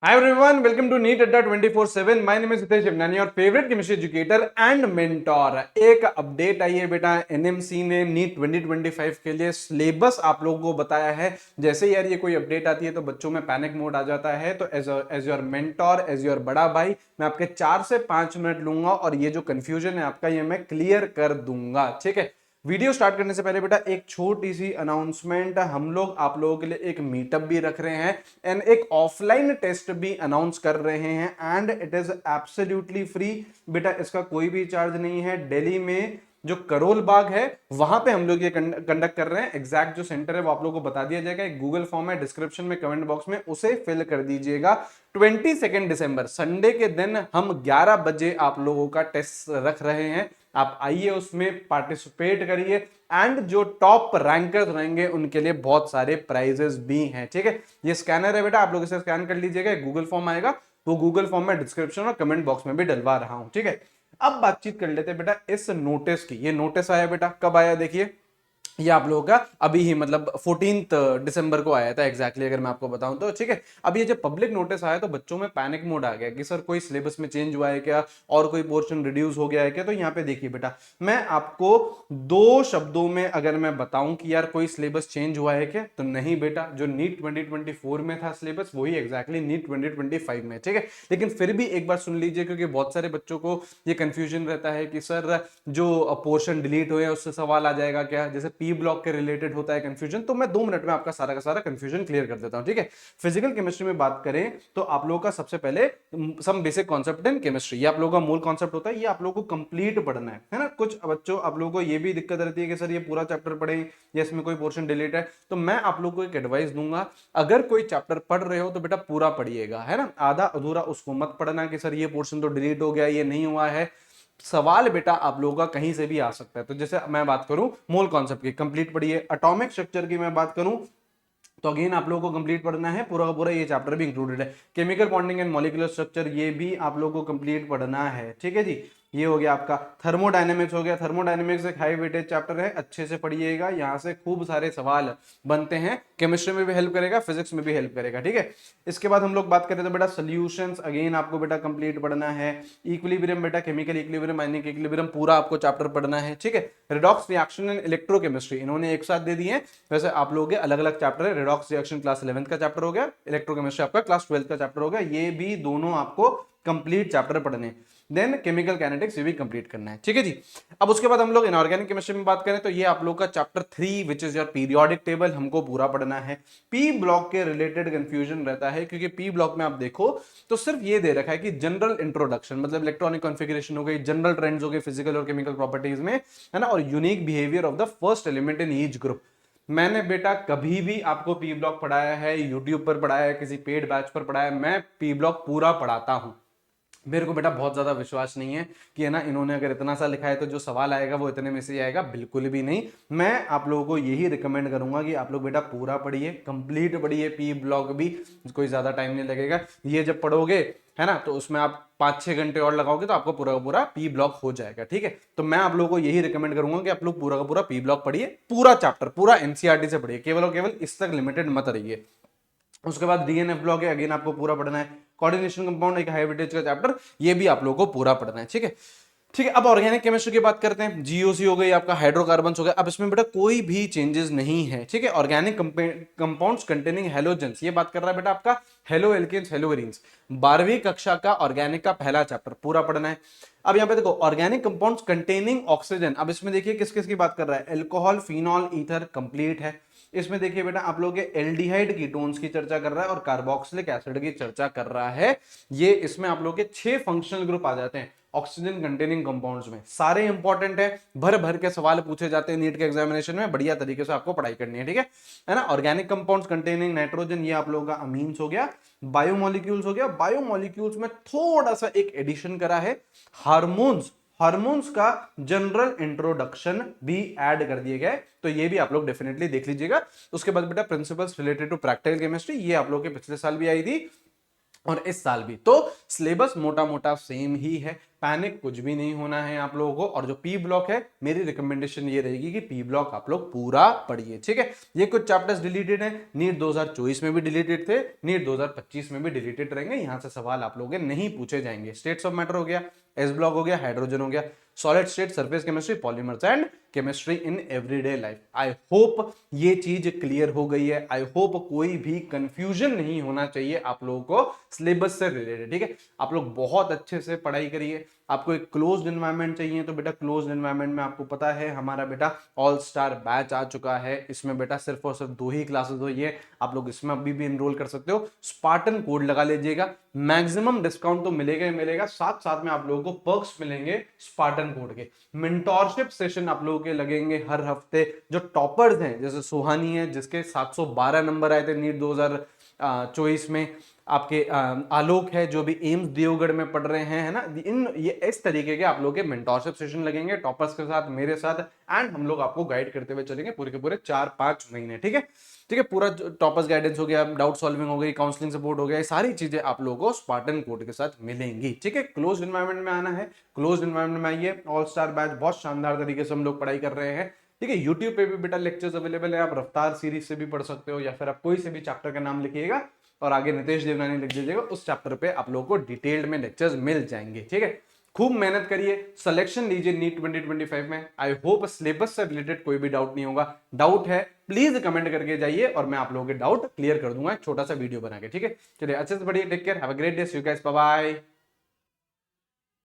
Hi everyone, welcome to NEET Adda 24/7. My name is Hitesh Shivnani, your favorite chemistry educator and mentor. एक update आई है बेटा, NMC ने NEET 2025 के लिए syllabus आप लोगों को बताया है। जैसे यार ये कोई अपडेट आती है तो बच्चों में पैनिक मोड आ जाता है। तो as your mentor, as your बड़ा भाई, मैं आपके 4 से 5 मिनट लूंगा और ये जो कंफ्यूजन है आपका ये मैं क्लियर कर दूंगा। ठीक है, वीडियो स्टार्ट करने से पहले बेटा एक छोटी सी अनाउंसमेंट, हम लोग आप लोगों के लिए एक मीटअप भी रख रहे हैं एंड एक ऑफलाइन टेस्ट भी अनाउंस कर रहे हैं and it is absolutely free. बेटा इसका कोई भी चार्ज नहीं है। दिल्ली में जो करोल बाग है वहां पे हम लोग ये कंडक्ट कर रहे हैं। एग्जैक्ट जो सेंटर है वो आप लोगों को बता दिया जाएगा। एक गूगल फॉर्म है डिस्क्रिप्शन में, कमेंट बॉक्स में, उसे फिल कर दीजिएगा। 22 दिसंबर संडे के दिन हम 11 बजे आप लोगों का टेस्ट रख रहे हैं। आप आइए, उसमें पार्टिसिपेट करिए एंड जो टॉप रैंकर्स रहेंगे उनके लिए बहुत सारे प्राइजेस भी हैं। ठीक है, ये स्कैनर है बेटा, आप लोग इसे स्कैन कर लीजिएगा। गूगल फॉर्म आएगा, वो गूगल फॉर्म में डिस्क्रिप्शन और कमेंट बॉक्स में भी डलवा रहा हूं। ठीक है, अब बातचीत कर लेते हैं बेटा इस नोटिस की। ये नोटिस आया बेटा, कब आया देखिए, ये आप लोगों का अभी ही मतलब 14 दिसंबर को आया था एग्जैक्टली, अगर मैं आपको बताऊं तो। ठीक है, अब ये जब पब्लिक नोटिस आया तो बच्चों में पैनिक मोड आ गया कि सर कोई सिलेबस में चेंज हुआ है क्या, और कोई पोर्शन रिड्यूस हो गया है क्या। तो यहाँ पे देखिए बेटा, मैं आपको दो शब्दों में अगर मैं बताऊं कि यार कोई सिलेबस चेंज हुआ है क्या, तो नहीं बेटा, जो नीट 2024 में था सिलेबस वही एग्जैक्टली नीट 2025 में। ठीक है, लेकिन फिर भी एक बार सुन लीजिए, क्योंकि बहुत सारे बच्चों को ये कंफ्यूजन रहता है कि सर जो पोर्शन डिलीट हुए हैं उससे सवाल आ जाएगा क्या, जैसे पी ब्लॉक के रिलेटेड होता है कंफ्यूजन। तो मैं 2 मिनट में आपका सारा का सारा कंफ्यूजन क्लियर कर देता हूं। ठीक है, फिजिकल केमिस्ट्री में बात करें तो आप लोगों का सबसे पहले some basic concept in chemistry, ये आप लोगों का मूल कॉन्सेप्ट होता है। ये आप लोगों को कंप्लीट पढ़ना है ना। कुछ बच्चों आप लोगों को ये भी दिक्कत रहती है कि सर ये पूरा चैप्टर पढ़े या इसमें कोई पोर्शन डिलीट है। तो मैं आप लोगों को एक एडवाइस दूंगा, अगर कोई चैप्टर पढ़ रहे हो तो बेटा पूरा पढ़िएगा, है ना। आधा अधूरा उसको मत पढ़ना कि सर ये पोर्शन तो डिलीट हो गया, ये नहीं हुआ है। सवाल बेटा आप लोगों का कहीं से भी आ सकता है। तो जैसे मैं बात करूं मूल कॉन्सेप्ट की, कंप्लीट पढ़िए। एटॉमिक स्ट्रक्चर की मैं बात करूं तो अगेन आप लोगों को कंप्लीट पढ़ना है, पूरा का पूरा ये चैप्टर भी इंक्लूडेड है। Chemical bonding and molecular structure, ये भी आप लोगों को कंप्लीट पढ़ना है। ठीक है जी, ये हो गया आपका। थर्मोडायनेमिक्स हो गया। थर्मोडायनेमिक्स एक हाई वेटेज चैप्टर है, अच्छे से पढ़िएगा, यहाँ से खूब सारे सवाल बनते हैं। केमिस्ट्री में भी हेल्प करेगा, फिजिक्स में भी हेल्प करेगा। ठीक है, इसके बाद हम लोग बात करें तो बेटा सोल्यूशंस, अगेन आपको बेटा कंप्लीट पढ़ना है। इक्विलिब्रियम बेटा, केमिकल इक्विलिब्रियम, आयनिक इक्विलिब्रियम, पूरा आपको चैप्टर पढ़ना है। ठीक है, रिडॉक्स रिएक्शन एंड इलेक्ट्रोकेमिस्ट्री इन्होंने एक साथ दे दिए हैं। वैसे आप लोग अलग अलग चैप्टर है। रिडॉक्स रिएक्शन क्लास 11th का चैप्टर हो गया, इलेक्ट्रोकेमिस्ट्री आपका क्लास 12th का चैप्टर हो गया। ये भी दोनों आपको कंप्लीट चैप्टर पढ़ने। देन केमिकल काइनेटिक्स ये भी कंप्लीट करना है। ठीक है जी, अब उसके बाद हम लोग इनऑर्गेनिक केमिस्ट्री में बात करें तो ये आप लोग का chapter 3 which is your periodic table हमको पूरा पढ़ना है। पी ब्लॉक के रिलेटेड कंफ्यूजन रहता है, क्योंकि पी ब्लॉक में आप देखो तो सिर्फ ये दे रखा है कि जनरल इंट्रोडक्शन, मतलब इलेक्ट्रॉनिक कॉन्फ़िगरेशन हो गई, जनरल ट्रेंड्स हो गए फिजिकल और केमिकल प्रॉपर्टीज में, है ना, और unique behaviour of the first element in each group. मैंने बेटा कभी भी आपको पी ब्लॉक पढ़ाया है, यूट्यूब पर पढ़ाया है, किसी पेड बैच पर पढ़ाया है, मैं पी ब्लॉक पूरा पढ़ाता हूं। मेरे को बेटा बहुत ज्यादा विश्वास नहीं है कि है ना इन्होंने अगर इतना सा लिखा है तो जो सवाल आएगा वो इतने में से आएगा, बिल्कुल भी नहीं। मैं आप लोगों को यही रिकमेंड करूंगा कि आप लोग बेटा पूरा पढ़िए, कंप्लीट पढ़िए, पी ब्लॉक भी, कोई ज्यादा टाइम नहीं लगेगा। ये जब पढ़ोगे है ना तो उसमें आप 5-6 घंटे और लगाओगे तो आपको पूरा का पूरा पी ब्लॉक हो जाएगा। ठीक है, तो मैं आप लोगों को यही रिकमेंड करूंगा कि आप लोग पूरा का पूरा पी ब्लॉक पढ़िए, पूरा चैप्टर पूरा एनसीईआरटी से पढ़िए, केवल और केवल इस तक लिमिटेड मत रहिए। उसके बाद डीएनएफ ब्लॉक है, अगेन आपको पूरा पढ़ना है। कोऑर्डिनेशन कंपाउंड एक हाई वेटेज का चैप्टर, ये भी आप लोगों को पूरा पढ़ना है। ठीक है, ठीक है, अब ऑर्गेनिक केमिस्ट्री की बात करते हैं। जीओसी हो गई आपका, हाइड्रोकार्बन हो गया। अब इसमें बेटा कोई भी चेंजेस नहीं है। ठीक है, ऑर्गेनिक कंपाउंड्स कंटेनिंग हेलोजेंस, ये बात कर रहा है बेटा आपका हेलो एल्केन्स हेलो एरीन्स। 12वीं कक्षा का ऑर्गेनिक का पहला चैप्टर पूरा पढ़ना है। अब यहाँ पे देखो ऑर्गेनिक कंपाउंड्स कंटेनिंग ऑक्सीजन, अब इसमें देखिए किस किस की बात कर रहा है, एल्कोहल, फिनॉल, ईथर, कंप्लीट है। इसमें देखिए बेटा आप लोग एल्डिहाइड कीटोन्स की चर्चा कर रहा है और कार्बोक्सिलिक एसिड की चर्चा कर रहा है। ये इसमें आप लोग के 6 फंक्शनल ग्रुप आ जाते हैं ऑक्सीजन कंटेनिंग कंपाउंड्स में, सारे इंपॉर्टेंट है, भर भर के सवाल पूछे जाते हैं नीट के एग्जामिनेशन में, बढ़िया तरीके से आपको पढ़ाई करनी है। ठीक है ना। ऑर्गेनिक कंपाउंड्स कंटेनिंग नाइट्रोजन, ये आप लोगों का अमीन्स हो गया। बायोमोलिक्यूल्स हो गया। बायोमोलिक्यूल्स में थोड़ा सा एक एडिशन करा है, हार्मोन्स, हार्मोन्स का जनरल इंट्रोडक्शन भी ऐड कर दिए गए, तो ये भी आप लोग डेफिनेटली देख लीजिएगा। उसके बाद बेटा principles related to practical chemistry, ये आप लोग के पिछले साल भी आई थी और इस साल भी। तो सिलेबस मोटा मोटा सेम ही है, पैनिक कुछ भी नहीं होना है आप लोगों को। और जो पी ब्लॉक है, मेरी रिकमेंडेशन ये रहेगी कि पी ब्लॉक आप लोग पूरा पढ़िए, ठीक है। ये कुछ चैप्टर्स डिलीटेड है, नीट 2024 में भी डिलीटेड थे, नीट 2025 में भी डिलीटेड रहेंगे, यहां से सवाल आप लोगों के नहीं पूछे जाएंगे। स्टेट्स ऑफ मैटर हो गया, एस ब्लॉक हो गया, हाइड्रोजन हो गया, solid state, surface chemistry, polymers and chemistry in everyday life. I hope ये चीज क्लियर हो गई है, आई होप कोई भी कंफ्यूजन नहीं होना चाहिए आप लोगों को सिलेबस से रिलेटेड, ठीक है। आप लोग बहुत अच्छे से पढ़ाई करिए। आपको एक क्लोज्ड एनवायरनमेंट चाहिए तो बेटा क्लोज्ड एनवायरनमेंट में आपको पता है हमारा बेटा ऑल स्टार बैच आ चुका है, इसमें बेटा सिर्फ और सिर्फ 2 ही क्लासेस हुई है, आप लोग इसमें अभी भी इनरोल कर सकते हो। स्पार्टन कोड लगा लीजिएगा, मैक्सिमम डिस्काउंट तो मिलेगा ही मिलेगा, साथ साथ में आप लोगों को पर्क्स मिलेंगे स्पार्टन कोड के। मेंटोरशिप सेशन आप लोगों के लगेंगे हर हफ्ते। जो टॉपर्स हैं जैसे सुहानी है जिसके 712 नंबर आए थे नीट 2024 में, आपके आलोक है जो भी एम्स देवगढ़ में पढ़ रहे हैं, है ना, इन ये इस तरीके के आप लोग के मेंटोरशिप सेशन लगेंगे टॉपर्स के साथ, मेरे साथ, एंड हम लोग आपको गाइड करते हुए चलेंगे पूरे के पूरे 4-5 महीने, ठीक है। ठीक है, पूरा टॉपर्स गाइडेंस हो गया, डाउट सॉल्विंग हो गई, काउंसलिंग सपोर्ट हो गया, ये सारी चीजें आप लोगों को स्पार्टन कोड के साथ मिलेंगी, ठीक है। क्लोज एनवायरनमेंट में आना है, क्लोज एनवायरनमेंट में आइए। ऑल स्टार बैच बहुत शानदार तरीके से हम लोग पढ़ाई कर रहे हैं, ठीक है। यूट्यूब पे भी बेटा लेक्चर्स अवेलेबल है, आप रफ्तार सीरीज से भी पढ़ सकते हो, या फिर आप कोई से भी चैप्टर का नाम लिखिएगा और आगे नितेश देवनानी लिख दीजिएगा, उस चैप्टर पे आप लोगों को डिटेल्ड में लेक्चर्स मिल जाएंगे, ठीक है। खूब मेहनत करिए, सिलेक्शन लीजिए नीट 2025 में। आई होप सिलेबस से रिलेटेड कोई भी डाउट नहीं होगा, डाउट है प्लीज कमेंट करके जाइए और मैं आप लोगों के डाउट क्लियर कर दूंगा एक छोटा सा वीडियो बना के, ठीक है। चलिए अच्छे से पढ़िए, take care, have a great day, see you guys, bye bye.